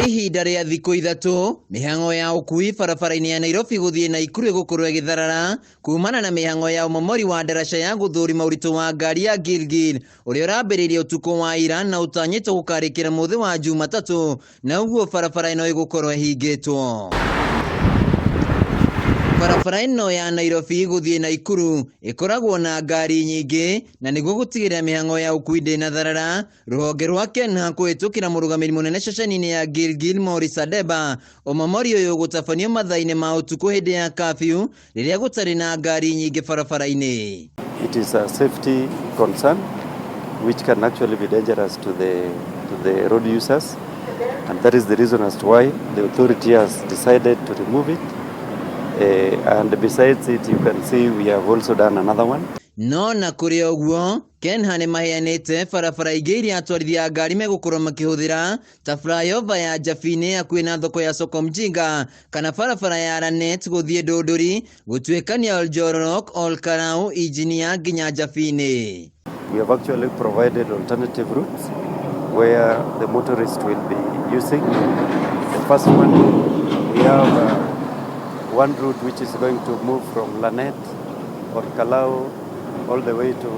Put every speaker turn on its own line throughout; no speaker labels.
Nĩ ihinda rĩa thikũ ithatũ mĩhang'o ya ũkui barabara-inĩ ya Nairobi gũthiĩ Naikuru gũkorwo ĩgĩtharara kumana na mĩhang'o ya ũmomori wa ndaraca ya gũthũrima ũritũ wa ngari ya Gilgil ũrĩa ũrambĩrĩirie ũtukũ wa ira na ũtanyĩtwo gũkarĩkĩra mũthĩ wa Jumatatũ, na ũguo barabara ĩno ĩgũkorwo ĩhingĩtwo. Barabara ĩno ya Nairobi gũthiĩ Naikuru ĩkoragwo na ngari nyingĩ, na nĩguo gũtigĩrĩra mĩhang'o ya ũkui ndĩnatharara, rũhonge rwa KENHA kũhĩtũkĩra mũrũgamĩrĩri mũnene ceceni-inĩ ya Gilgil Maurice Adeba, ũmomori ũyũ gũtabanio mathaa-inĩ ma ũtukũ hĩndĩ ya curfew rĩrĩa gũtarĩ na ngari nyingĩ barabara-inĩ.
It is a safety concern which can actually be dangerous to the road users, and that is the reason as to why the authority has decided to remove it. And besides it, you can see we have also done another one.
No na kũrĩ ũguo, KENHA nĩ maheanĩte barabara ingĩ iria atwarithia a ngari megũkorwo makĩhũthĩra ta flyover ya Njabine hakuhĩ na thoko ya Soko Mjinga, kana barabara ya Lanet gũthiĩ Ndũndũri gũtuĩkania Oljorok, Olkarau, Engineer nginya Njabine.
We have actually provided alternative routes where the motorists will be using. The first one, we have one route which is going to move from Lanet or Kalau all the way to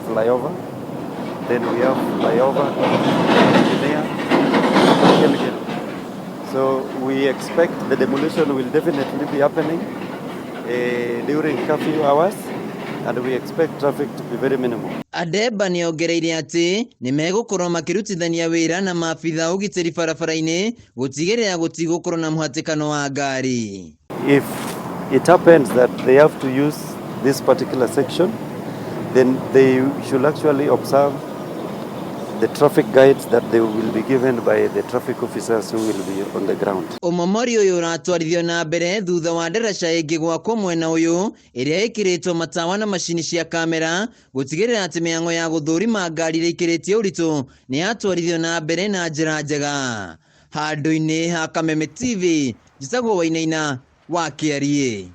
flyover. Then we have flyover there. So we expect the demolition will definitely be happening during curfew hours, and we expect traffic to be very minimal.
Adeba nĩongereire atĩ nĩ megũkorwo makĩrutithania wĩra na maabitha ũgitĩri barabara-inĩ gũtigĩrĩra gũtigũkorwo na mũhatĩkano wa ngari.
If it happens that they have to use this particular section, then they should actually observe the traffic guides that they will be given by the traffic officers who will be on the ground.
Ũmomori ũyũ ũratwarithio na mbere thutha wa ndaraca ĩngĩ gwakwo mwena ũyũ ĩrĩa ĩkĩrĩtwo matawa na macini cia kamera gũtigĩrĩra atĩ mĩhang'o ya gũthũrima ngari iria ikĩrĩtie ũritũ nĩ yatwarithio na mbere na njĩra njega. Handũ-inĩ ha Kameme TV, njĩtagwo Wainaina wa Kĩarie.